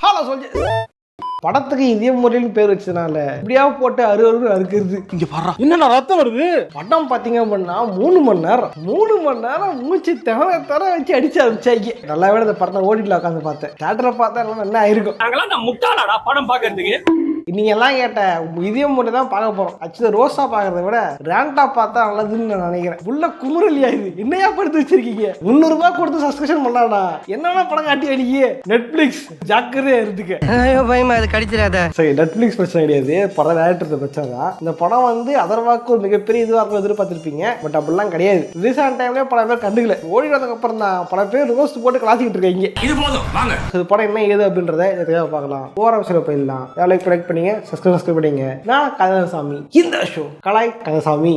Hello சொல்ஜி படத்துக்கு இதே முறையில் பேர் வச்சதுனால இப்படியா போட்டு அறுக்கிறது. இங்க பாரு என்னடா ரத்தம் வருது. படம் பாத்தீங்க அப்படின்னா 3 மணி நேரம் மூச்சு தர வச்சு அடிச்சு அடிச்சாக்கி நல்லா வேலை இந்த படத்தை ஓடிட்டுல உட்காந்து பார்த்தேன். தியேட்டர்ல பார்த்தா என்ன ஆயிருக்கும். நாங்களாம் முட்டாளாடா படம் பாக்குறதுக்கு. நீங்க எல்லாம் கேட்ட இதே முறை தான் பார்க்க போறோம். ஆக்சுவலி ரோஸா பாக்குறத விட ரேண்டா பார்த்தா நல்லதுன்னு நான் நினைக்கிறேன். உள்ள குமுறலியா இது என்னையா படுத்து வச்சிருக்கீங்க. 300 ரூபாய் கொடுத்து சப்ஸ்கிரிப்ஷன் பண்ணலாம்டா. என்னன்னா படம் காட்டி அடிக்கி நெட்ஃபிளிக்ஸ் ஜாக்கிரதையா இருந்துக்க. பயமா அது கடிச்சிடாத. சரி நெட்ஃபிளிக்ஸ் பிரச்சனை கிடையாது, படம் டேரக்டர் பிரச்சனை தான். இந்த படம் வந்து அதர்வாக்கு ஒரு மிகப்பெரிய இதுவாக இருக்கும் எதிர்பார்த்திருப்பீங்க. பட் அப்படிலாம் கிடையாது. ரீசெண்ட் டைம்ல பல பேர் கண்டுக்கல. ஓடினதுக்கு அப்புறம் தான் பல பேர் ரோஸ்ட் போட்டு கலாச்சிக்கிட்டு இருக்காங்க. இது போதும் வாங்க. இது படம் என்ன ஏது அப்படின்றத தெளிவாக பார்க்கலாம். ஓரம் சில போயிடலாம். லைக் கனெக்ட் பண்ணீங்க, சப்ஸ்கிரைப் பண்ணிங்க. நான் கந்தசாமி. இந்த ஷோ கலாய் கந்தசாமி.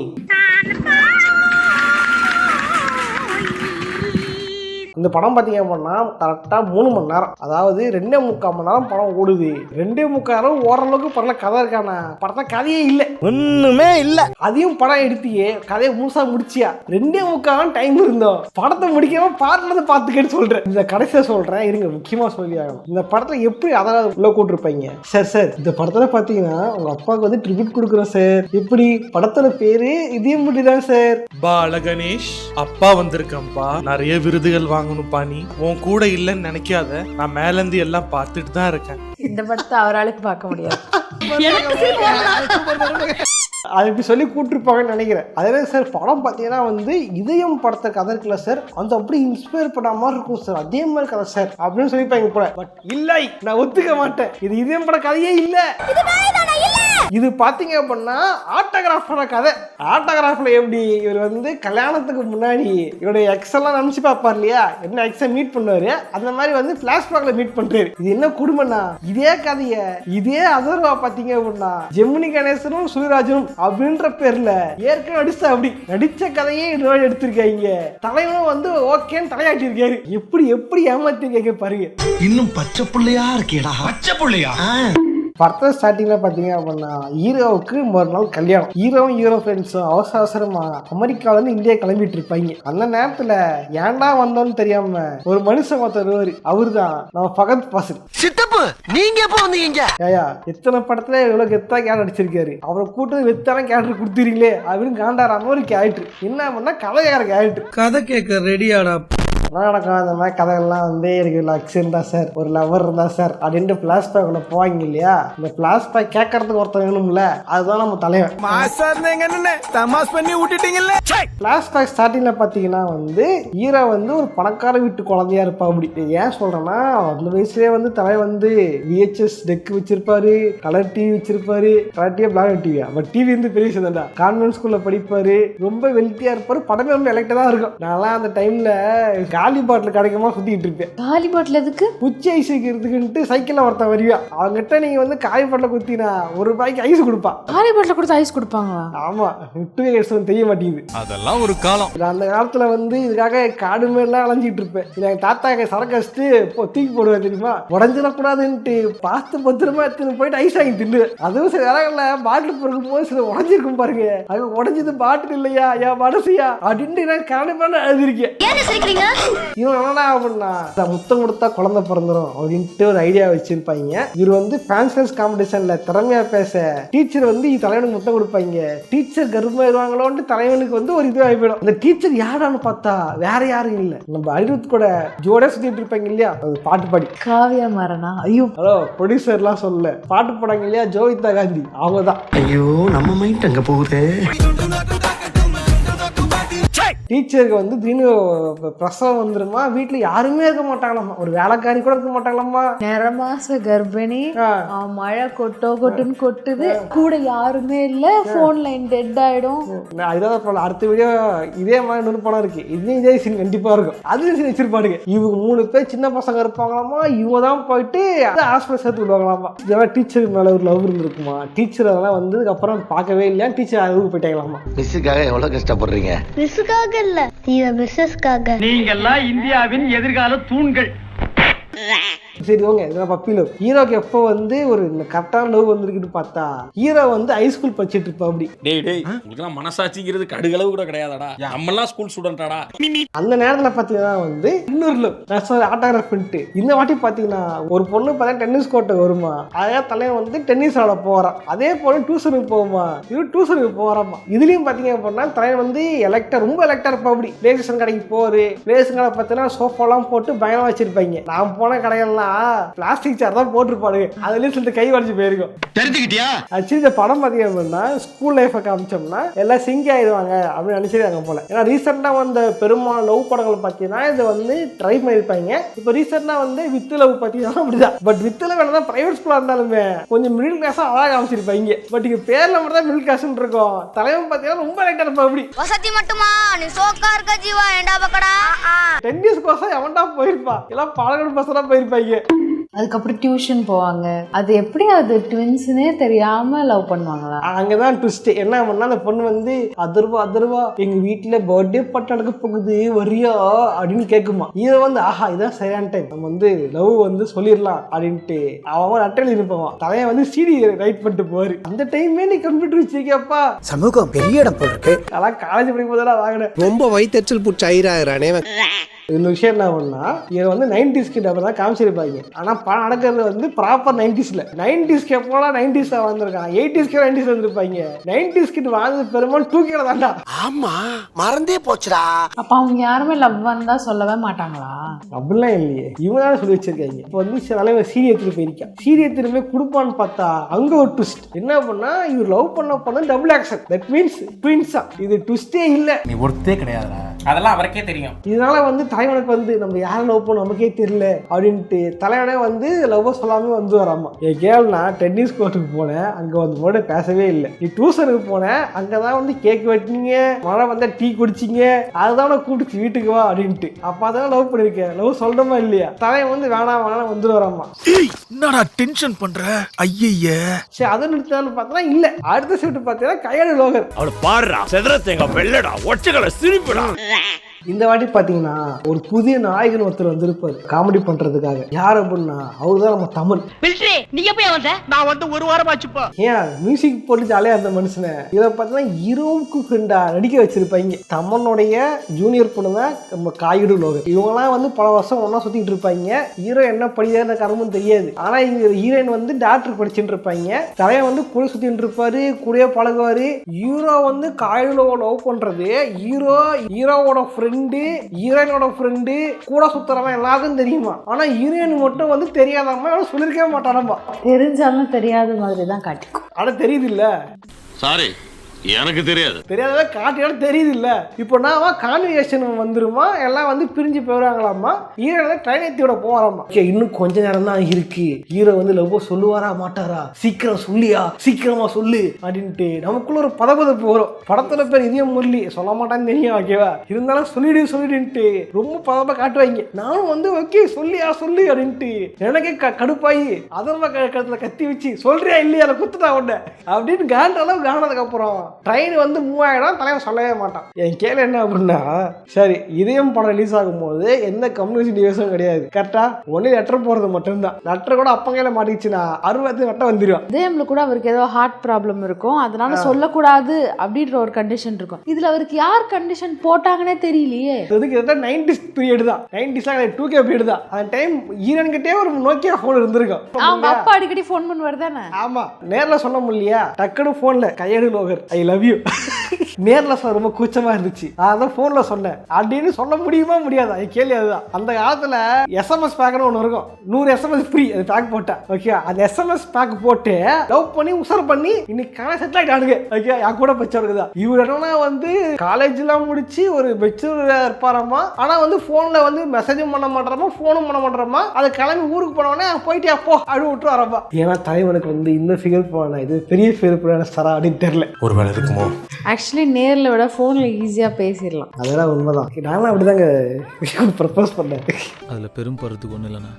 இந்த படம் பார்த்தீங்க அப்படின்னா கரெக்டாக 3 மணி நேரம், அதாவது 2.25 மணி நேரம் படம் ஓடுது. 2.25 நேரம் ஓரளவுக்கு படல கதை இருக்கானா படத்தை கதையே இல்லை, ஒண்ணுமே இல்லை. அதையும் படம் எடுத்தியே கதையை முழுசா முடிச்சியா. 2.25 டைம் இருந்தோம். படத்தை முடிக்காம பாட்டுல இருந்து பார்த்துக்கன்னு சொல்றேன். இந்த கடைசியா சொல்றேன் இருங்க, முக்கியமா சொல்லி ஆகணும். இந்த படத்தை எப்படி அதாவது உள்ள கூட்டிருப்பாங்க. சார் இந்த படத்துல பாத்தீங்கன்னா உங்க அப்பாவுக்கு வந்து ட்ரிபியூட் கொடுக்குறோம் சார். எப்படி படத்தோட பேரு இதே முடிதான் சார். பாலகணேஷ் அப்பா வந்திருக்கேன்ப்பா, நிறைய விருதுகள் வாங்கணும் பாணி. உன் கூட இல்லைன்னு நினைக்காத, நான் மேல இருந்து எல்லாம் பார்த்துட்டு தான் இருக்கேன். இந்த படத்தை அவராளுக்கு பார்க்க முடியாது. அது இப்படி சொல்லி கூட்டிருப்பாங்கன்னு நினைக்கிறேன். அதே சார் படம் பார்த்தீங்கன்னா வந்து இதயம் படத்தை கதை இருக்குல்ல சார், அந்த அப்படி இன்ஸ்பயர் பண்ண மாதிரி இருக்கும் சார், அதே மாதிரி கதை சார் அப்படின்னு சொல்லிப்பாங்க போல. பட் இல்லை, நான் ஒத்துக்க மாட்டேன். இது இதயம் பட கதையே இல்லை. இது பாத்தீங்க அப்படின்னா ஆட்டோகிராஃபோட கதை. ஆட்டோகிராஃப்ல எப்படி இவர் வந்து கல்யாணத்துக்கு முன்னாடி இவருடைய எக்ஸ் எல்லாம் நினைச்சு பார்ப்பார் இல்லையா, என்ன எக்ஸை மீட் பண்ணுவாரு, அந்த மாதிரி வந்து பிளாஷ்பேக்ல மீட் பண்றாரு. இது என்ன குடும்பம்னா இதே கதைய இதே அதர்வா பாத்தீங்க அப்படின்னா ஜெமினி கணேசனும் சுனிராஜனும் அப்படின்ற பேர்ல ஏற்கனவே நடிச்சா அப்படி நடிச்ச கதையே இன்னொரு எடுத்திருக்காங்க. தலைவனும் வந்து ஓகேன்னு தலையாட்டி இருக்காரு. எப்படி ஏமாத்திருக்காங்க பாருங்க. இன்னும் பச்சை புள்ளையா இருக்கேடா. பச்சை புள்ளையா? படத்தை ஸ்டார்டிங்ல பாத்தீங்க அப்படின்னா ஹீரோவுக்கு மறுநாள் கல்யாணம். ஹீரோவும் ஹீரோ ஃப்ரெண்ட்ஸும் அவசரமா அமெரிக்கால இருந்து இந்தியா கிளம்பிட்டு இருப்பாங்க. அந்த நேரத்துல ஏன்டா வந்தோன்னு தெரியாம ஒரு மனுஷன் ஒருத்தர், அவருதான் நம்ம ஃபகத் ஃபாசில். சித்தப்பு நீங்க எப்ப வந்தீங்க? ஏயா எத்தனை படத்துல இவ்வளவு கெத்தா கேரக்டர் அடிச்சிருக்காரு, அவரை கூட்டு வெத்தான கேரக்டர் கொடுத்துறீங்களே அப்படின்னு காண்டாராம ஒரு கேரக்டர். என்ன பண்ணா கதைக்கார கேரக்டர். கதை கேட்க ரெடியாடா நடக்கும். அந்த மாதிரி கதைகள்லாம் வந்து எனக்கு லக்ஸ் இருந்தா சார், ஒரு லவர் இருந்தா சார் அப்படின்ட்டு பிளாஷ்பேக் உள்ள போவாங்க இல்லையா. இந்த பிளாஷ்பேக் கேட்கறதுக்கு ஒருத்தர் வேணும்ல, அதுதான் நம்ம தலைவன். பிளாஷ்பேக் ஸ்டார்டிங்ல பாத்தீங்கன்னா வந்து ஹீரோ வந்து ஒரு பணக்கார வீட்டு குழந்தையா இருப்பா. அப்படி ஏன் சொல்றேன்னா அந்த வயசுலயே வந்து தலை வந்து VHS டெக் வச்சிருப்பாரு, கலர் டிவி வச்சிருப்பாரு. கலர் டிவி பிளாக் டிவியா, பட் டிவி வந்து பெரிய விஷயம். கான்வென்ட் ஸ்கூல்ல படிப்பாரு, ரொம்ப வெல்த்தியா இருப்பாரு. படமே ரொம்ப எலக்டா தான் இருக்கும். நான்லாம் அந்த டைம்ல காலி பாட்டில் கிடைக்குமா சுத்திட்டு இருப்பேன். காலி பாட்டில் எதுக்கு? குச்சி ஐஸ் வைக்கிறதுக்குன்ட்டு சைக்கிள்ல ஒருத்தன் வருவியா, அவங்ககிட்ட நீங்க வந்து காலி பாட்டில் குத்தினா ₹1 ஐஸ் கொடுப்பா. காலி பாட்டில் கொடுத்து ஐஸ் கொடுப்பாங்களா? ஆமா, தெரிய மாட்டேங்குது. அதெல்லாம் ஒரு காலம். அந்த காலத்துல வந்து இதுக்காக காடு மேலாம் அலைஞ்சிட்டு இருப்பேன். என் தாத்தா சரக்கு வச்சுட்டு தூக்கி போடுவேன் தெரியுமா, உடஞ்சிடக்கூடாதுன்ட்டு பார்த்து பத்திரமா எடுத்துன்னு போயிட்டு ஐஸ் வாங்கி தின்னு. அதுவும் சில இடங்கள்ல பாட்டில் பொறுக்கும் போது சில உடஞ்சிருக்கும் பாருங்க. அது உடஞ்சது பாட்டில் இல்லையா, ஏன் மனசையா அப்படின்ட்டு நான் கரண்ட் பண்ண எழுதிருக்கேன். இவன் என்னடா அப்படின்னா முத்தம் கொடுத்தா குழந்தை பிறந்துரும் அப்படின்ட்டு ஒரு ஐடியா வச்சிருப்பாங்க. இவர் வந்து ஃபேன்ஸ் காம்படிஷன்ல திறமையா பேச டீச்சர் வந்து தலைவனுக்கு முத்தம் கொடுப்பாங்க. டீச்சர் கர்ப்பமாயிருவாங்களோன்னு தலைவனுக்கு வந்து ஒரு இது ஆகிடும். அந்த டீச்சர் யாரான்னு பார்த்தா வேற யாரும் இல்ல, நம்ம அனிருத் கூட ஜோட சுத்திட்டு இருப்பாங்க இல்லையா, அது பாட்டு பாடி காவியா மாறனா. ஐயோ ஹலோ ப்ரொடியூசர்லாம் சொல்ல பாட்டு போடாங்க இல்லையா, ஜோவிதா காந்தி, அவங்கதான். ஐயோ நம்ம மைண்ட் அங்க போகுது. டீச்சருக்கு வந்து திடீர்னு பிரசவம் வந்துருமா, வீட்டுல யாருமே இருக்க மாட்டாங்களாமா, ஒரு வேலைக்காரி கூட இருக்க மாட்டாங்களாமா. நிறமாச கர்ப்பிணி, மழை கொட்டுன்னு கொட்டுது, கூட யாருமே இல்ல, போன் லைன் டெட் ஆயிடும். இதான் அடுத்த வீடியோ இதே மாதிரி இன்னொரு படம் இருக்கு, இதே சீன் கண்டிப்பா இருக்கும். அது சீன் வச்சிருப்பாடுங்க. இவங்க 3 பேர் சின்ன பசங்க இருப்பாங்களாமா, இவங்க தான் போயிட்டு ஹாஸ்பிட்டல் சேர்த்து விடுவாங்களாமா. இதெல்லாம் டீச்சருக்கு மேல ஒரு லவ் இருந்திருக்குமா. டீச்சர் அதெல்லாம் வந்ததுக்கு அப்புறம் பார்க்கவே இல்லையா, டீச்சர் அதுக்கு போயிட்டாங்களாமா. மிஸ்ஸுக்காக எவ்வளவு கஷ்டப்படுறீங்க? மிஸ்ஸுக்காக இல்ல, பிசினஸ்க்காக. நீங்க எல்லாம் இந்தியாவின் எதிர்கால தூண்கள். சரி ஓங்க இதெல்லாம் பப்பி லவ். ஹீரோக்கு எப்போ வந்து ஒரு கரெக்டான லவ் வந்திருக்குன்னு பார்த்தா ஹீரோ வந்து ஹைஸ்கூல் படிச்சுட்டு இருப்பா. அப்படி டேய் உங்களுக்குலாம் மனசாட்சிங்கிறது கடுகளவு கூட கிடையாதாடா. நம்மலாம் ஸ்கூல் ஸ்டூடெண்டாடா. அந்த நேரத்துல பாத்தீங்கன்னா வந்து இன்னொரு லவ் ஆட்டோகிராஃப் பண்ணிட்டு இந்த வாட்டி பாத்தீங்கன்னா ஒரு பொண்ணு பார்த்தா டென்னிஸ் கோர்ட்டு வருமா, அதே தலைவன் வந்து டென்னிஸ் ஆட போறான். அதே போல டியூஷனுக்கு போகுமா, இவரு டியூஷனுக்கு போறாமா. இதுலயும் பாத்தீங்க அப்படின்னா தலைவன் வந்து ரொம்ப எலக்டா இருப்பா. அப்படி பிளே ஸ்டேஷன் கடைக்கு போரு, பிளே ஸ்டேஷன் கடை பார்த்தீங்கன்னா சோஃபாலாம் போட்டு பயங்கரமா வச்சிருப்பாங்க. நான் போன கடைகள்லாம் பிளாஸ்டிக் சேர் தான் போட்டிருப்பானுங்க. அதுலயும் சொல்லிட்டு கை வளைச்சு போயிருக்கும். தெரிஞ்சுக்கிட்டியா? ஆக்சுவலி இந்த படம் பாத்தீங்க அப்படின்னா ஸ்கூல் லைஃபை காமிச்சோம்னா எல்லாம் சிங்கி ஆயிடுவாங்க அப்படின்னு நினைச்சிருக்காங்க போல. ஏன்னா ரீசெண்டா வந்த பெரும்பாலும் லவ் படங்கள் பார்த்தீங்கன்னா இதை வந்து ட்ரை பண்ணிருப்பாங்க. இப்போ ரீசெண்டா வந்து வித் லவ் பார்த்தீங்கன்னா அப்படிதான். பட் வித் லவ் என்னதான் பிரைவேட் ஸ்கூலா இருந்தாலுமே கொஞ்சம் மிடில் கிளாஸா அழகா காமிச்சிருப்பாங்க. பட் இங்க பேர்ல மட்டும் தான் மிடில் கிளாஸ் இருக்கும். தலைவன் பார்த்தீங்கன்னா ரொம்ப லைட்டா இருப்பா. அப்படி வசதி மட்டுமா நீ சோக்கா இருக்க ஜீவா ஏண்டா பக்கடா. டென்னிஸ் கோசம் எவன்டா போயிருப்பா, எல்லாம் பாலக்காடு பசங்க தான் போயிருப்பாங்க. அதுக்கப்புறம் டியூஷன் போவாங்க. அது எப்படி அது ட்வின்ஸ்னே தெரியாம லவ் பண்ணுவாங்களா? அங்கதான் ட்விஸ்ட். என்ன பண்ணா அந்த பொண்ணு வந்து அதர்வா எங்க வீட்டுல பர்த்டே பாட்டு நடக்க போகுது வரியா அப்படின்னு கேட்குமா. இதை வந்து ஆஹா இதான் சரியான டைம், நம்ம வந்து லவ் வந்து சொல்லிடலாம் அப்படின்ட்டு அவன் அட்டையில் இருப்பான். தலையை வந்து சிடி ரைட் பண்ணிட்டு போவாரு. அந்த டைமே நீ கம்ப்யூட்டர் வச்சிருக்கியாப்பா. சமூகம் பெரிய இடம் போட்டிருக்கு. அதெல்லாம் காலேஜ் படிக்கும் போதெல்லாம் வாங்கினேன். ரொம்ப வயிற்றுச்சல் புடிச்சு ஆயிரானே. இந்த விஷயம் என்ன பண்ணா இதை வந்து 90s கிட்ட தான் காமிச்சிருப்பாங்க. ஆனா படம் நடக்கிறது வந்து ப்ராப்பர் 90sல. 90s எப்போலாம் 90sல வந்திருக்கான், 80s 90s வந்திருப்பாங்க. 90s கிட்ட வாழ்ந்தது பெரும்பாலும் 2K தான்டா. ஆமா மறந்தே போச்சுடா. அப்ப அவங்க யாருமே லவ் வந்தா சொல்லவே மாட்டாங்களா? அப்படிலாம் இல்லையே, இவங்களால சொல்லி வச்சிருக்காங்க. இப்போ வந்து தலைவர் சீடி எடுத்துட்டு போயிருக்கான். சீடி எடுத்துட்டு போய் கொடுப்பான்னு பார்த்தா அங்க ஒரு ட்விஸ்ட். என்ன பண்ணா இவர் லவ் பண்ண டபுள் ஆக்ஷன். தட் மீன்ஸ் ட்வின்ஸா. இது ட்விஸ்டே இல்ல, நீ ஒருத்தே கிடையாதுடா. அதெல்லாம் அவருக்கே தெரியும். இதனால வந்து தலைவனுக்கு வந்து நம்ம யாரும் லவ் பண்ண நமக்கே தெரியல அப்படின்ட்டு தலைவனே வந்து லவ் சொல்லாம வந்து வராமா. என் கேள்னா டென்னிஸ் கோர்ட்டுக்கு போனேன், அங்க வந்து போட பேசவே இல்லை. நீ டியூஷனுக்கு போனேன், அங்கதான் வந்து கேக் வெட்டினீங்க, மழை வந்தா டீ குடிச்சிங்க, அதுதான் கூப்பிட்டு வீட்டுக்கு வா அப்படின்ட்டு. அப்ப அதான் லவ் பண்ணிருக்கேன். லவ் சொல்றமா இல்லையா? தலைவன் வந்து வேணாம் வந்து வராமா. என்னடா டென்ஷன் பண்ற? ஐயே சரி அதை நிறுத்தான்னு பார்த்தா இல்ல. அடுத்த ஷிஃப்ட் பார்த்தீங்கன்னா கையாடு லோகர். அவளை பாடுறா, செதறத்தேங்க வெள்ளடா, ஒச்சகளை சிரிப்புடா. இந்த வாட்டி பாத்தீங்கன்னா ஒரு புதிய நாயகன் ஒருத்தர் வந்திருப்பாரு காமெடி பண்றதுக்காக. யார் அப்படின்னா அவருதான் நம்ம தமிழ். நான் வந்து ஒரு வாரம் ஆச்சுப்பா. ஏன் மியூசிக் போட்டு ஜாலியா இருந்த மனுஷனை இதை பார்த்தீங்கன்னா ஹீரோவுக்கு ஃப்ரெண்டா நடிக்க வச்சிருப்பாங்க. தமிழனுடைய ஜூனியர் பொண்ணு தான் நம்ம காயிடு லோகர். இவங்கெல்லாம் வந்து பல வருஷம் ஒன்னா சுத்திட்டு இருப்பாங்க. ஹீரோ என்ன படிக்கிற கருமும் தெரியாது. ஆனா இங்க ஹீரோயின் வந்து டாக்டர் படிச்சுட்டு இருப்பாங்க. தலைவன் வந்து கூட சுத்திட்டு இருப்பாரு, கூடயே பழகுவாரு. ஹீரோ வந்து காயிடு லவ் பண்றது ஹீரோவோட ஃப்ரெண்ட், ஹீரோயினோட ஃப்ரெண்டு, கூட சுத்துறவன் எல்லாருக்கும் தெரியுமா. ஆனா ஹீரோயின் மட்டும் வந்து தெரியாதாம சொல்லிருக்கவே மாட்டானப்பா. தெரிஞ்சாலும் தெரியாத மாதிரி தான் காட்டிக்கும். ஆனா தெரியுது இல்ல, சாரி எனக்கு தெரியாது, தெரியாத காட்டியாலும் தெரியுது இல்ல. இப்போ நான் கான்வெர்சேஷன் வந்துருமா, எல்லாம் வந்து பிரிஞ்சு போயிடுவாங்களாமா. Hero train ஏத்தியோட போறாமா. இன்னும் கொஞ்ச நேரம் தான் இருக்கு, ஹீரோ வந்து லவ் சொல்லுவாரா மாட்டாரா, சீக்கிரம் சொல்லியா, சீக்கிரமா சொல்லு அப்படின்ட்டு நமக்குள்ள ஒரு பதப்பதப்பு வரும். படத்துல பேர் இதயம் முரளி, சொல்ல மாட்டான்னு தெரியும் ஓகேவா, இருந்தாலும் சொல்லிடுன்ட்டு ரொம்ப பதப்பா காட்டுவாங்க. நானும் வந்து ஓகே சொல்லியா சொல்லு அப்படின்ட்டு எனக்கே கடுப்பாயி அதர்வா கழுத்துல கத்தி வச்சு சொல்றியா இல்லையா குத்துட்டா உடனே அப்படின்னு காண்ட அளவு காணதுக்கு அப்புறம் ட்ரெயின் வந்து மூவ் ஆகிடும். தலைவன் சொல்லவே மாட்டான். என் கேள்வி என்ன அப்படின்னா, சரி இதயம் படம் ரிலீஸ் ஆகும்போது எந்த கம்யூனிகேஷன் டிவைஸும் கிடையாது கரெக்டா, ஒன்லி லெட்டர் போறது மட்டும்தான். லெட்டர் கூட அப்பங்கையில மாட்டிச்சுன்னா 60 வட்டம் வந்துடும். இதயம்ல கூட அவருக்கு ஏதோ ஹார்ட் ப்ராப்ளம் இருக்கும், அதனால சொல்லக்கூடாது அப்படின்ற ஒரு கண்டிஷன் இருக்கும். இதுல அவருக்கு யார் கண்டிஷன் போட்டாங்கன்னே தெரியலையே. இதுக்கு 90s பீரியட் தான், 90s 2K பீரியட் தான். அந்த டைம் ஈரன் கிட்டே ஒரு நோக்கியா போன் இருந்திருக்கும். அவங்க அப்பா அடிக்கடி போன் பண்ணுவார் தானே. ஆமா, நேர்ல சொல்ல முடியலையா, டக்குனு போன்ல கையெடு லோகர் ஐ லவ் யூ நேர்ல சொல்ல ரொம்ப கூச்சமா இருந்துச்சு, அதான் போன்ல சொன்னேன் அப்படின்னு சொல்ல முடியுமா முடியாதா கேள்வி. அதுதான் அந்த காலத்துல SMS பேக்னு ஒண்ணு இருக்கும், 100 SMS ஃப்ரீ. அது பேக் போட்டேன் ஓகே, அந்த SMS பேக் போட்டு லவ் பண்ணி உசர் பண்ணி இன்னைக்கு காலேஜ் செட்டில் ஆயிட்டானுங்க ஓகே. என் கூட பச்சவருக்குதான். இவர் என்னன்னா வந்து காலேஜ் எல்லாம் முடிச்சு ஒரு மெச்சூர் இருப்பாராமா. ஆனா வந்து போன்ல வந்து மெசேஜும் பண்ண மாட்டோமா, போனும் பண்ண மாட்டோமா. அதை கிளம்பி ஊருக்கு போனவனே போயிட்டு அப்போ அப்படின்னு விட்டு வரப்பா. ஏன்னா தலைவனுக்கு வந்து இந்த ஃபிகர் போனா இது பெரிய ஃபிகர் போன சரா அப்படின்னு தெரியல. ஒரு வேலை இருக்குமோ. ஆக்சுவலி நேர்ல விட போன்ல ஈஸியா பேசிடலாம். அதெல்லாம் உண்மைதான். நானும் அப்படிதாங்க ப்ரப்போஸ் பண்ணேன். அதுல பெரும் பருத்துக்கு ஒண்ணு இல்லைண்ணா,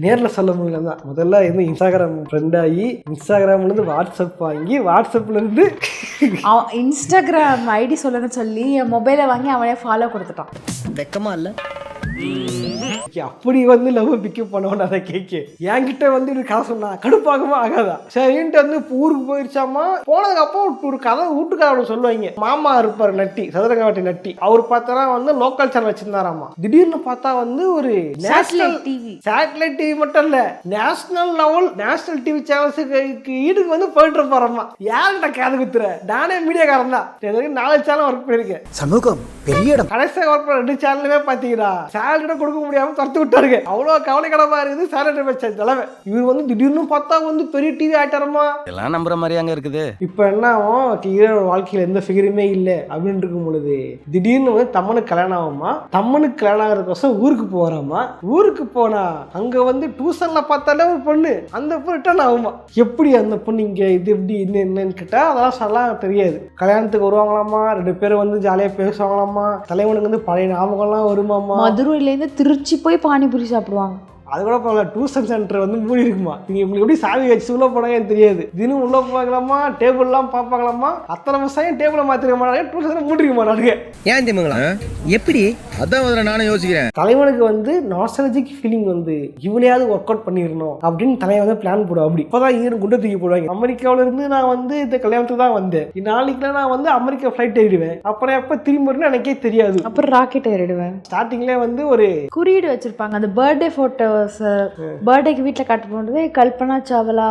நேரில் சொல்ல முடியல. முதல்ல இருந்து இன்ஸ்டாகிராம் ஃப்ரெண்ட் ஆகி, இன்ஸ்டாகிராம்ல இருந்து வாட்ஸ்அப் வாங்கி, வாட்ஸ்அப்ல இருந்து இன்ஸ்டாகிராம் ஐடி சொல்லணும்னு சொல்லி என் மொபைலை வாங்கி அவனே ஃபாலோ கொடுத்துட்டான். வெக்கமா இல்ல? அப்படி வந்து லவ் பிக்கப் பண்ணுவோம் அதை கேட்க என்கிட்ட வந்து இது கதை சொன்னா கடுப்பாகமா ஆகாதா சரின்ட்டு வந்து ஊருக்கு போயிருச்சாமா. போனதுக்கு அப்புறம் ஒரு கதை வீட்டுக்காரர் சொல்லுவாங்க. மாமா இருப்பார் நட்டி, சதுரங்கவாட்டி நட்டி, அவர் பார்த்தா வந்து லோக்கல் சேனல் வச்சிருந்தாராமா. திடீர்னு பார்த்தா வந்து ஒரு நேஷனல் டிவி, சேட்டலைட் டிவி மட்டும் இல்ல நேஷனல் லெவல் நேஷனல் டிவி சேனல்ஸுக்கு ஈடுக்கு வந்து போயிட்டு இருப்பாரம்மா. யார்கிட்ட காது குத்துற? நானே மீடியாக்காரன் தான், 4 சேனல் ஒர்க் பண்ணிருக்கேன். சமூகம் பெரிய இடம். கடைசியாக ஒர்க் பண்ண 2 சேனலுமே பாத்தீங்கன்னா சேலரி கொடுக்க முடியாம துரத்து விட்டாருங்க. அவ்வளவு கவலைக்கிடமா இருக்குது சேலரி வச்ச தலைமை. இவர் வந்து திடீர்னு பார்த்தா வந்து பெரிய டிவி ஆயிட்டாரமா. எல்லாம் நம்புற மாதிரி அங்க இருக்குது. இப்ப என்ன ஆகும், ஹீரோட வாழ்க்கையில எந்த ஃபிகருமே இல்லை அப்படின்னு இருக்கும் பொழுது திடீர்னு வந்து தம்மனுக்கு கல்யாணம் ஆகுமா. தம்மனுக்கு கல்யாணம் ஆகிறதுக்கோசம் ஊருக்கு போறாமா. ஊருக்கு போனா அங்க வந்து டியூஷன்ல பார்த்தாலே ஒரு பொண்ணு, அந்த பொண்ணு ரிட்டர்ன் ஆகுமா. எப்படி அந்த பொண்ணு இங்க இது எப்படி என்னன்னு கேட்டா அதெல்லாம் சொல்லலாம் தெரியாது. கல்யாணத்துக்கு வருவாங்களாமா, 2 பேரும் வந்து ஜாலியா பேசுவாங்களாமா. தலைவனுக்கு வந்து பழைய ஞாபகம்லாம் வருமாமா. மதுரையிலேருந்து திருச்சி போய் பானிபூரி சாப்பிடுவாங்க. அது கூட போகல, டியூஷன் சென்டர் வந்து மூடி இருக்குமா. நீங்க உங்களுக்கு எப்படி சாவி வச்சு உள்ள போனாங்கன்னு தெரியாது. தினம் உள்ள போகலாமா, டேபிள்லாம் பார்ப்பாங்களாமா. அத்தனை வருஷம் டேபிளை மாத்திருக்க மாட்டாங்க, டியூஷன் மூடிருக்க மாட்டாங்க. ஏன் தெரியுங்களா எப்படி? அதான் நானும் யோசிக்கிறேன். தலைவனுக்கு வந்து நாஸ்டாலஜிக் ஃபீலிங் வந்து இவளையாவது ஒர்க் அவுட் பண்ணிடணும் அப்படின்னு தலைவன் வந்து பிளான் போடுவோம். அப்படி இப்போதான் ஈரன் குண்டை தூக்கி போடுவாங்க. அமெரிக்காவில இருந்து நான் வந்து இந்த கல்யாணத்துக்கு தான் வந்தேன். நாளைக்குலாம் நான் வந்து அமெரிக்கா ஃபிளைட் ஏறிடுவேன். அப்புறம் எப்போ திரும்பி வரும்னு எனக்கே தெரியாது. அப்புறம் ராக்கெட் ஏறிடுவேன். ஸ்டார்டிங்லேயே வந்து ஒரு குறியீடு வச்சிருப்பாங்க. அந்த பர்த்டே போட்டோ பர்த்டேக்கு வீட்டுல காட்ட போனது கல்பனா சாவ்லா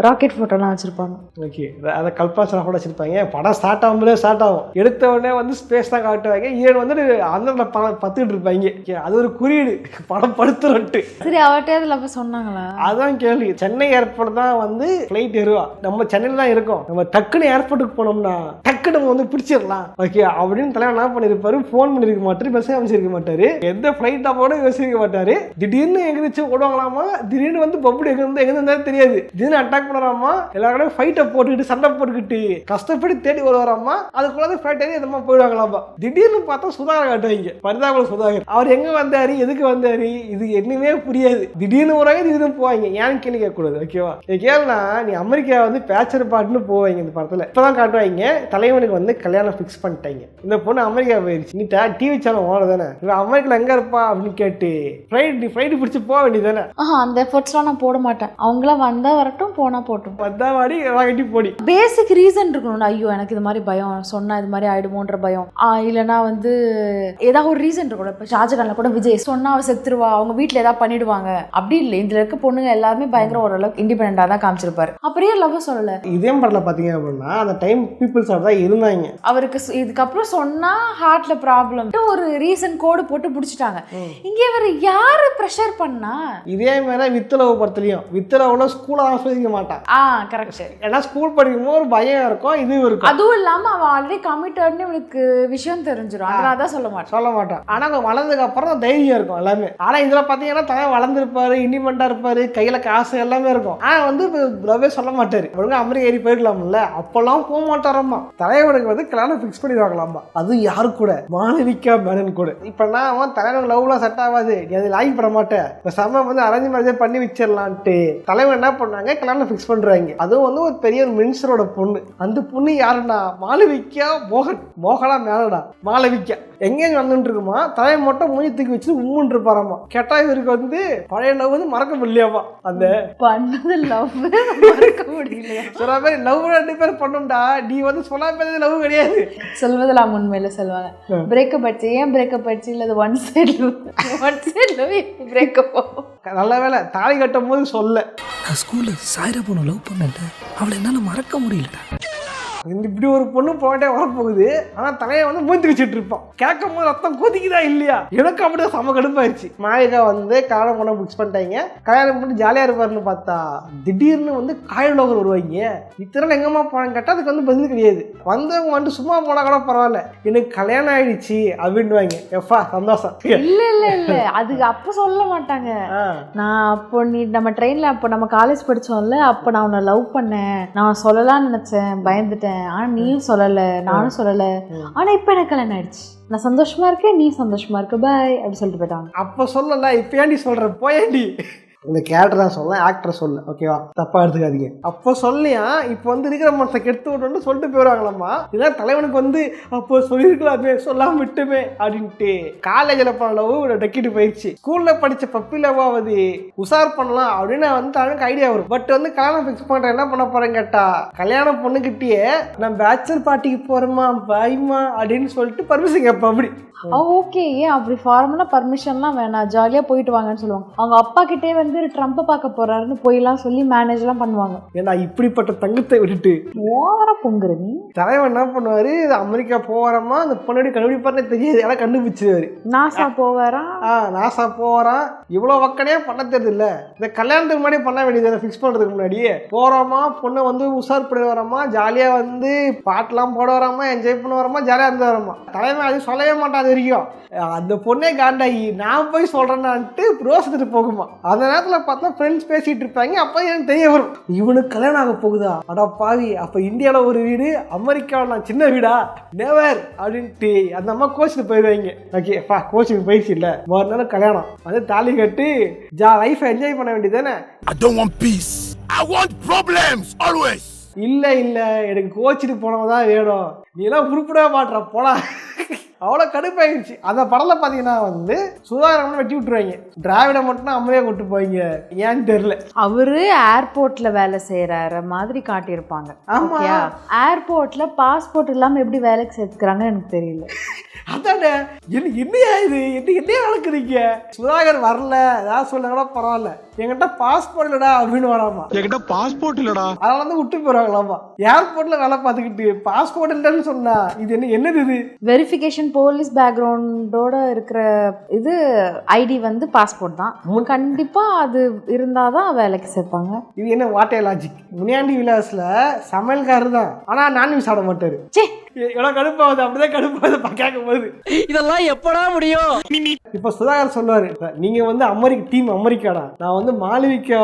ராக்கெட் போட்டோலாம் வச்சிருப்பாங்க. ஓகே, அதை கல்பனா சாவ்லா கூட வச்சிருப்பாங்க. படம் ஸ்டார்ட் ஆகும்போதே ஸ்டார்ட் ஆகும். எடுத்த உடனே வந்து ஸ்பேஸ் தான் காட்டுவாங்க. ஈரன் வந்து அந்த படம் பத்துக்கிட்டு இருப்பாங்க. அது ஒரு குறியீடு, படம் படுத்துறட்டு. சரி, அவர்கிட்ட அதுல அப்ப சொன்னாங்களா? அதான் கேள்வி. சென்னை ஏர்போர்ட் தான் வந்து ஃபிளைட் ஏறுவா. நம்ம சென்னையில தான் இருக்கோம். நம்ம டக்குன்னு ஏர்போர்ட்டுக்கு போனோம்னா டக்கு நம்ம வந்து பிடிச்சிடலாம் ஓகே அப்படின்னு தலைவன் என்ன பண்ணிருப்பாரு, போன் பண்ணிருக்க மாட்டாரு, மெசேஜ் அமைச்சிருக்க மாட்டாரு, எந்த ஃபிளைட்டா போட யோசிக்க மாட்டாரு. திடீர்னு எங்கிருச்சு ஓடுவாங்களாமா. திடீர்னு வந்து பப்புடு எங்க இருந்தாலும் தெரியாது. திடீர்னு அட்டாக் பண்ணலாமா. எல்லாரும் ஃபைட்டை போட்டுக்கிட்டு சண்டை போட்டுக்கிட்டு கஷ்டப்பட்டு தேடி வருவாராமா. அதுக்குள்ள ஃபிளைட் ஏறி எதமா போயிடுவாங்களாமா. திடீர்னு பார்த்தா சுதாகர் காட்டுவாங்க. பரிதாப சுதாகர். அவர் எங்க வந்தாரு, எதுக்கு வந்தாரு, இது என்னமே புரியாது. திடீர்னு போறாங்க, திடீர்னு போவாங்க. ஏன்னு கேள்வி கேட்கக்கூடாது ஓகேவா. கேள்னா நீ அமெரிக்கா வந்து பேச்சர் பாட்டுன்னு போவாங்க. இந்த படத்துல இப்பதான் காட்டுவாங்க. தலைவனுக்கு வந்து கல்யாணம் ஃபிக்ஸ் பண்ணிட்டாங்க. இந்த பொண்ணு அமெரிக்கா போயிருச்சு. நீ டிவி சேனல் ஓனர் தானே, அமெரிக்கால எங்க இருப்பா அப்படின்னு கேட்டு ஃபிளைட் பிடிச்சி போக வேண்டியதானே. அந்த எஃபர்ட்ஸ்லாம் நான் போட மாட்டேன். அவங்களாம் வந்தா வரட்டும், போனா போட்டும். வந்தா வாடி வாங்கிட்டு போடி. பேசிக் ரீசன் இருக்கணும். ஐயோ எனக்கு இது மாதிரி பயம், சொன்னா இது மாதிரி ஆயிடுமோன்ற பயம். இல்லைன்னா வந்து ஏதாவது ஒரு ரீசன் இருக்கணும். இப்போ ஷாஜகான்ல கூட விஜய் சொன்னா அவ செத்துருவா, அவங்க வீட்டுல ஏதாவது பண்ணிடுவாங்க அப்படி இல்லை. இதுல இருக்க பொண்ணுங்க எல்லாருமே பயங்கர ஓரளவுக்கு இண்டிபெண்டா தான் காமிச்சிருப்பாரு. அப்படியே லவ் சொல்லல. இதே படத்துல பாத்தீங்க அப்படின்னா அந்த டைம் பீப்புள்ஸ் தான் இருந்தாங்க. அவருக்கு இதுக்கப்புறம் சொன்னா ஹார்ட்ல ப்ராப்ளம் ஒரு ரீசன் கோடு போட்டு பிடிச்சிட்டாங்க. இங்கே இவர் யாரு ப்ரெஷர் பண்ணா? இதே மாதிரி வித்தலவு படத்துலயும் வித்தலவுல ஸ்கூல ஆஸ்வதிக்க மாட்டான். கரெக்ட். ஏன்னா ஸ்கூல் படிக்கும்போது ஒரு பயம் இருக்கும், இது இருக்கும். அதுவும் இல்லாம அவ ஆல்ரெடி கமிட்டட்னு இவனுக்கு விஷயம் தெரிஞ்சிடும். அதனாலதான் சொல்ல மாட்டான். ஆனா அவங்க வளர்ந்ததுக்கு அப்புறம் தைரியம் இருக்கும் எல்லாமே. ஆனா இதுல பாத்தீங்கன்னா தலைவன் வளர்ந்துருப்பாரு, இண்டிபெண்டா இருப்பாரு, கையில காசு எல்லாமே இருக்கும். ஆனா வந்து லவ்வே சொல்ல மாட்டாரு. ஒழுங்கா அமெரிக்கா ஏறி போயிருக்கலாம்ல, அப்பெல்லாம் போக மாட்டாரம்மா. தலைவனுக்கு வந்து கல்யாணம் பிக்ஸ் பண்ணிடுவாங்களாமா. அது யாரு கூட, மாளவிகா மேனன் கூட. இப்ப நான் தலைவனுக்கு லவ்லாம் செட் ஆகாது, நீ அது லாய்க் பண்ண மாட்டேன், இப்ப சம வந்து அரேஞ்ச் மேரேஜ் பண்ணி வச்சிடலான்ட்டு தலைவன் என்ன பண்ணாங்க, கல்யாணம் பிக்ஸ் பண்றாங்க. அதுவும் வந்து ஒரு பெரிய ஒரு மினிஸ்டரோட பொண்ணு. அந்த பொண்ணு யாருன்னா மாளவிகா மோகனா மேனடா. மாளவிகா எங்கேயும் வந்துட்டு இருக்குமா. தலைவன் மட்டும் மூஞ்சி தூக்கி வச்சு உம்முன்னு இருப்பாராமா. கேட்டா இவருக்கு வந்து பழைய லவ் வந்து மறக்க முடியலையாமா. அந்த பண்ணது லவ் மறக்க முடியலையா? சொல்ற மாதிரி லவ் 2 பேர் பண்ணும்டா, நீ வந்து சொல்லாம லவ் கிடையாது. சொல்வதெல்லாம் உண்மையில சொல்லுவாங்க. பிரேக்கப் ஆச்சு, ஏன் பிரேக்கப் ஆச்சு, இல்ல ஒன் சைடு லவ் பிரேக்கப். நல்ல வேலை தாலி கட்டும் போது சொல்ல. நான் ஸ்கூல்ல சாயிரா பொண்ணு லவ் பண்ணல, அவளை என்னால மறக்க முடியலடா. இப்படி ஒரு பொண்ணு போயிட்டே வரப்போகுது. ஆனா தலையை வந்து மூத்தி வச்சுட்டு இருப்பான். கேட்கும் போது ரத்தம் கொதிக்குதா இல்லையா? எனக்கு அப்படியே சம கடுப்பாயிருச்சு. மாளிகா வந்து கல்யாணம் பண்ண புக்ஸ் பண்ணிட்டாங்க. கல்யாணம் பண்ணி ஜாலியா இருப்பாருன்னு பார்த்தா திடீர்னு வந்து காயலோகர் வருவாங்க. இத்தனை எங்கம்மா போனான்னு கேட்டா அதுக்கு வந்து பதில் கிடையாது. வந்தவங்க வந்து சும்மா போனா கூட பரவாயில்ல, எனக்கு கல்யாணம் ஆயிடுச்சு அப்படின்வாங்க. எப்பா சந்தோஷம். இல்ல அதுக்கு அப்ப சொல்ல மாட்டாங்க. நான் அப்போ நம்ம ட்ரெயின்ல அப்போ நம்ம காலேஜ் படிச்சோம்ல, அப்போ நான் உன்னை லவ் பண்ணேன், நான் சொல்லலாம்னு நினைச்சேன், பயந்துட்டேன், ஆனா நீயும் சொல்லல, நானும் சொல்லல, ஆனா இப்ப எனக்கு கல்யாணம் ஆயிடுச்சு, நான் சந்தோஷமா இருக்கேன், நீ சந்தோஷமா இருக்க, பாய் அப்படி சொல்லிட்டு போயிட்டாங்க. அப்ப சொல்லல, இப்ப ஏன்டி சொல்ற, போயேண்டி. இந்த கேரக்டர் தான் சொல்ல, ஆக்டர் சொல்ல, ஓகேவா? தப்பா எடுத்துக்காதீங்க. அப்போ சொல்லியா இப்போ வந்து இருக்கிற மனசை கெடுத்து விட்டு சொல்லிட்டு போயிடுவாங்களாம்மா. இதெல்லாம் தலைவனுக்கு வந்து அப்போ சொல்லியிருக்கலாமே, சொல்லாம விட்டுமே அப்படின்ட்டு காலேஜில் பண்ண லவ் டக்கிட்டு போயிடுச்சு. ஸ்கூல்ல படிச்ச பப்பி லவ்வாவது உசார் பண்ணலாம் அப்படின்னு வந்து அவனுக்கு ஐடியா வரும். பட் வந்து கல்யாணம் ஃபிக்ஸ் பண்ற என்ன பண்ண போறேன்னு கேட்டா, கல்யாணம் பொண்ணுகிட்டயே நான் பேச்சுலர் பார்ட்டிக்கு போறேம்மா பாய்மா அப்படின்னு சொல்லிட்டு பர்மிஷன் கேட்பேன். அப்படி ஓகே, ஏன் அப்படி ஃபார்மலா பர்மிஷன்லாம் வேணாம், ஜாலியா போயிட்டு வாங்கன்னு சொல்லுவாங்க. அவங்க அப்பா கிட்டே வந்து ட்ரம்ப்பை பார்க்க போறாருன்னு போயெல்லாம் சொல்லி மேனேஜ்லாம் பண்ணுவாங்க. ஏன்னா இப்படிப்பட்ட தங்கத்தை விட்டுட்டு ஓவரா பொங்குற நீ. தலைவன் என்ன பண்ணுவாரு, அமெரிக்கா போறமா அந்த பொண்ணு கண்டுபிடிப்பாருன்னு தெரியாது, ஏன்னா கண்டுபிடிச்சிருவாரு. நாசா போவாரா? நாசா போறான். இவ்வளவு வக்கனையா பண்ண தெரியுது இல்ல, இந்த கல்யாணத்துக்கு முன்னாடி பண்ண வேண்டியது, ஃபிக்ஸ் பண்றதுக்கு முன்னாடியே போறோமா, பொண்ணை வந்து உஷார் பண்ணி வரோமா, ஜாலியா வந்து பாட்டெல்லாம் போட வராமா, என்ஜாய் பண்ண வரோமா, ஜாலியா இருந்து வரோமா. தலைவன் அது சொல்லவே மாட்டாது வரைக்கும். அந்த பொண்ணே காண்டாகி நான் போய் சொல்றேன்னான்ட்டு ரோசத்துட்டு போகுமா. அந்த நேரத்தில் பார்த்தா ஃப்ரெண்ட்ஸ் பேசிட்டு இருப்பாங்க. அப்போ எனக்கு தெரிய வரும், இவனுக்கு கல்யாணம் ஆக போகுதா, அடா பாவி, அப்போ இந்தியாவில் ஒரு வீடு, அமெரிக்காவில் நான் சின்ன வீடா, நெவர் அப்படின்ட்டு அந்த அம்மா கோச்சுட்டு போயிடுவாங்க. ஓகே பா, கோச்சுக்கு போயிடுச்சு இல்லை, மறுநாள் கல்யாணம் வந்து தாலி கட்டி லைஃபை என்ஜாய் பண்ண வேண்டியது தானே. இல்லை இல்லை, எனக்கு கோச்சிட்டு போனவன் தான் வேணும், நீ எல்லாம் உருப்பிடவே மாட்டுற போடா. அவ்வளோ கடுப்பாயிடுச்சு. அந்த படத்தில் பார்த்தீங்கன்னா வந்து சுதாகரன் வெட்டி விட்டுருவாங்க, டிராவிட மட்டும் அம்மையாக கூட்டு போய்ங்க, ஏன்னு தெரியல. அவரு ஏர்போர்ட்ல வேலை செய்யறாரு மாதிரி காட்டியிருப்பாங்க. ஆமா, ஏர்போர்ட்ல பாஸ்போர்ட் இல்லாம எப்படி வேலைக்கு சேர்த்துக்கிறாங்கன்னு எனக்கு தெரியல. அதானே என்னையா இது, என்ன நடக்குறீங்க? சுதாகர் வரல, ஏதாவது சொல்ல கூட பரவாயில்ல, என்கிட்ட பாஸ்போர்ட் இல்லடா அப்படின்னு வராமா. என்கிட்ட பாஸ்போர்ட் இல்லடா, அதனால வந்து விட்டு போறாங்களாமா. ஏர்போர்ட்ல வேலை பார்த்துக்கிட்டு பாஸ்போர்ட் இல்லைன்னு சொன்னா இது என்னது இது? வெரிஃபிகேஷன் போலீஸ் பேக்ரவுண்டோட இருக்கிற இது ஐடி வந்து பாஸ்போர்ட் தான். கண்டிப்பா அது இருந்தாதான் வேலைக்கு சேர்ப்பாங்க. இது என்ன வாட்டே லாஜிக்? முனியாண்டி விலாஸ்ல சமையல்காரர் தான், ஆனா நான்வெஜ் சாப்பிட மாட்டாரு. எவ்வளவு கடுப்பாகுது, அப்படிதான் கடுப்பாகுது கேட்கும் போது. இதெல்லாம் எப்படா முடியும்? இப்ப சுதாகர் சொல்லுவாரு, நீங்க வந்து அமெரிக்காடா, நான் வந்து மாளவிகா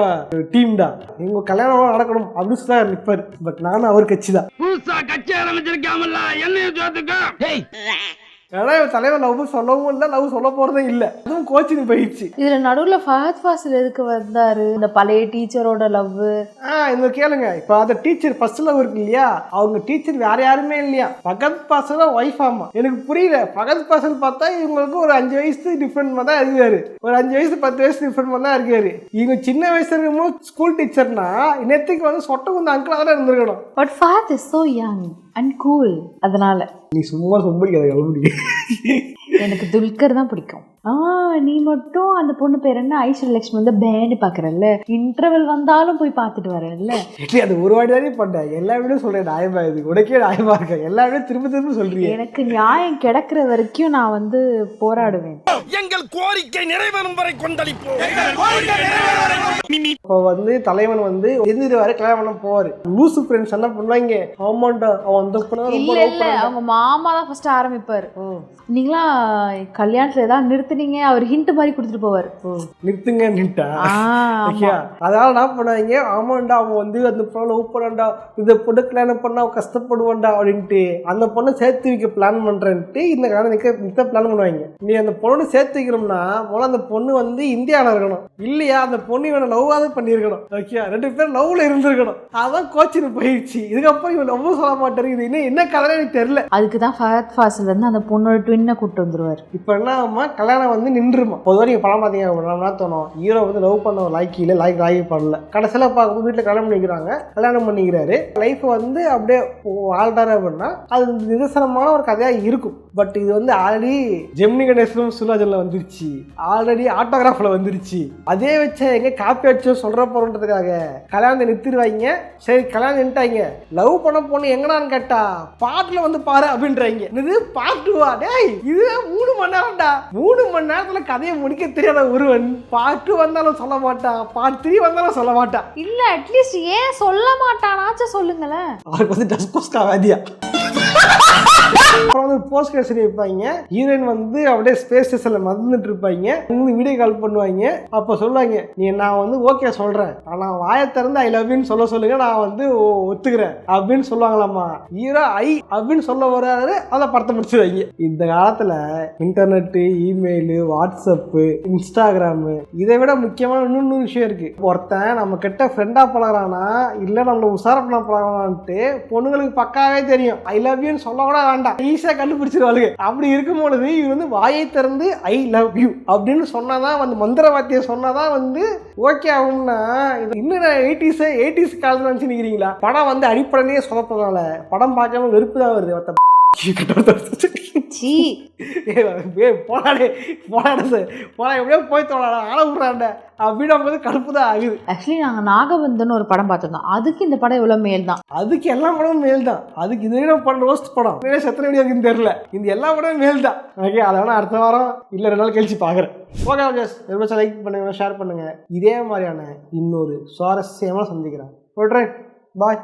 டீம் தான், நீங்க கல்யாணம் நடக்கணும் அப்படின்னு சுதாகர் நிப்பாரு. பட் நானும் அவர் கட்சி தான். ஏன்னா தலைவர் லவ் சொல்லவும் இல்லை, லவ் சொல்ல போறதே இல்லை, அதுவும் கோச்சிங் போயிடுச்சு. இதுல நடுவுல ஃபஹத் ஃபாசில் எதுக்கு வந்தாரு? இந்த பழைய டீச்சரோட லவ். இந்த கேளுங்க, இப்ப அந்த டீச்சர் ஃபர்ஸ்ட் லவ் இருக்கு இல்லையா, அவங்க டீச்சர் வேற யாருமே இல்லையா, ஃபஹத் ஃபாசில் தான் ஒய்ஃப். ஆமா, எனக்கு புரியல. ஃபஹத் ஃபாசில் பார்த்தா இவங்களுக்கு ஒரு 5 வயசு டிஃபரெண்ட் தான் இருக்காரு, ஒரு 5 வயசு 10 வயசு டிஃபரெண்ட் தான் இருக்காரு. இவங்க சின்ன வயசுல இருக்கும்போது ஸ்கூல் டீச்சர்னா இன்னத்துக்கு வந்து சொட்ட கொஞ்சம் அங்கிள் அதெல்லாம் இருந்திருக்கணும். But Fahadh is so young and cool. அதனால நீ சும்மா சொல்லிக்காத, எனக்கு துல்கர் தான் பிடிக்கும். நீ மட்டும் அந்த பொண்ணு பேர் என்ன, ஐஸ்வர்யலட்சுமி வந்து பேண்டு பாக்குறல்ல, இன்டர்வல் வந்தாலும் போய் பார்த்துட்டு வரல. அது ஒரு வாட்டி தானே பண்ணேன், எல்லா வீடும் சொல்றேன் நியாயமா, இது உனக்கே நியாயமா இருக்க, எல்லா வீடும் திரும்ப சொல்றீங்க. எனக்கு நியாயம் கிடைக்கிற வரைக்கும் நான் வந்து போராடுவேன். எங்கள் கோரிக்கை நிறைவேறும் வரை கொந்தளிப்போம். இப்போ வந்து தலைவன் வந்து எந்திரிவாரு, கல்யாணம் பண்ண போவாரு. லூசு ஃப்ரெண்ட்ஸ் என்ன பண்ணுவாங்க, ஆமாண்டா அவன் அந்த பொண்ணு இல்ல அவங்க மாமா தான் ஃபர்ஸ்ட் ஆரம்பிப்பாரு. நீங்களா கல்யாணத்துல ஏதாவது நிறுத்துனீங்க, அவர் ஹிண்ட் மாதிரி கொடுத்துட்டு போவாரு, நிறுத்துங்க நின்ட்டா. அதனால என்ன பண்ணுவாங்க, ஆமாண்டா அவன் வந்து அந்த பொண்ணை லவ் பண்ணாண்டா, இந்த பொண்ணு கல்யாணம் பண்ணா அவன் கஷ்டப்படுவான்டா அப்படின்ட்டு அந்த பொண்ணை சேர்த்து வைக்க பிளான் பண்றேன்ட்டு இந்த கல்யாணம் பிளான் பண்ணுவாங்க. நீ அந்த பொண்ணு சேர்த்து வைக்கணும்னா முதல்ல அந்த பொண்ணு வந்து இந்தியாவில் இருக்கணும், இல்லையா அந்த பொண்ணு இவனை லவ்வாவது பண்ணியிருக்கணும். ஓகே, 2 பேரும் லவ்ல இருந்திருக்கணும். அதான் கோச்சின்னு போயிடுச்சு. இதுக்கப்புறம் இவன் லவ் சொல்ல மாட்டாரு, இது என்ன கதை எனக்கு தெரியல. அதுக்குதான் ஃபஹத் ஃபாசில் வந்து அந்த பொண்ணோட ட்வின்னை கூப்பிட்டு வந்துருவாரு. இப்போ என்ன ஆகுமா, கல்யாணம் வந்து நின்றுமா. பொதுவாக நீங்கள் படம் பார்த்தீங்கன்னா தோணும், ஹீரோ வந்து லவ் பண்ண லாய்க்கு இல்லை, லாய்க்கு பண்ணல. கடைசியில் பார்க்கும்போது வீட்டில் கல்யாணம் பண்ணிக்கிறாங்க, கல்யாணம் பண்ணிக்கிறாரு, லைஃப் வந்து அப்படியே ஆல்டாரு அப்படின்னா அது நிதர்சனமான ஒரு கதையாக இருக்கும். பட் இது வந்து ஆல்ரெடி ஜெமினி கணேசனும் சுலாஜனில் வந்துருச்சு, ஆல்ரெடி ஆட்டோகிராஃபில் வந்துருச்சு. அதே வச்ச எங்க காப்பி அடிச்சோ சொல்ற போறதுக்காக கல்யாணத்தை நிறுத்திடுவாங்க. சரி கல்யாணம் நின்ட்டாங்க, லவ் பண்ண பொண்ணு எங்கடான்னு கேட்டா பாட்டுல வந்து பாரு அப்படின்றாங்க. இது பாட்டுவா டேய், இது 3 மணி நேரம்டா, 3 மணி நேரத்துல கதையை முடிக்க தெரியாத ஒருவன் பாட்டு வந்தாலும் சொல்ல மாட்டான், பார்ட் 3 வந்தாலும் சொல்ல மாட்டான். இல்ல அட்லீஸ்ட் ஏன் சொல்ல மாட்டானாச்சும் சொல்லுங்களேன். அவருக்கு வந்து டஸ்கோஸ்கா வாதியா அப்புறம் வந்து போஸ்ட் கேசரி வைப்பாங்க. ஹீரோயின் வந்து அப்படியே ஸ்பேஸ் ஸ்டேஷன்ல மறந்துட்டு இருப்பாங்க. வீடியோ கால் பண்ணுவாங்க. அப்போ சொல்லுவாங்க, நான் வந்து ஓகே சொல்றேன், ஆனா வாயை திறந்து ஐ லவ் யூன்னு சொல்லுங்க, நான் வந்து ஒத்துக்கிறேன் அப்படின்னு சொல்லுவாங்களாமா. ஹீரோ ஐ அப்படின்னு சொல்ல வர்றாரு, அதை படத்தை முடிச்சுடுவாங்க. இந்த காலத்துல இன்டர்நெட்டு, இமெயிலு, வாட்ஸ்அப்பு, இன்ஸ்டாகிராமு, இதை விட முக்கியமான இன்னொரு விஷயம் இருக்கு. ஒருத்தன் நம்ம கிட்ட ஃப்ரெண்டா பழகிறானா இல்ல நம்மள உசார பண்ண பழகிறான்ட்டு பொண்ணுங்களுக்கு பக்காவே தெரியும். ஐ லவ் யூன்னு சொல்ல கூட வேண்டாம், ஈஸியா கண்டுபிடிச்சிருவாளுங்க. அப்படி இருக்கும் பொழுது இவர் வந்து வாயை திறந்து ஐ லவ் யூ அப்படின்னு சொன்னாதான் வந்து மந்திர வார்த்தையை சொன்னாதான் வந்து ஓகே ஆகும்னா, இது இன்னும் 80s காலத்துல நினைச்சு நிக்கிறீங்களா? படம் வந்து அடிப்படையிலேயே சொதப்பதால படம் பார்க்காம வெறுப்பு தான் வருது. எப்படியோ போய் தோணாடா ஆள விடுறாண்ட அப்படின்னு கடுப்பு தான் ஆகுது. ஆக்சுவலி நாங்கள் நாகபந்தன் ஒரு படம் பார்த்துருந்தோம். அதுக்கு இந்த படம் எவ்வளோ மேல் தான். அதுக்கு எல்லா படமும் மேல் தான். அதுக்கு இது பண்ண ரோஸ்ட் படம் செத்தனை எப்படி இருக்குன்னு தெரியல. இந்த எல்லா படமும் மேல் தான். ஓகே, அதை வேணா அடுத்த வாரம் இல்லை 2 நாள் கழிச்சு பார்க்குறேன். ஓகே, லைக் பண்ணுங்க, ஷேர் பண்ணுங்க. இதே மாதிரியான இன்னொரு சுவாரஸ்யமாக சந்திக்கிறேன். பாய்.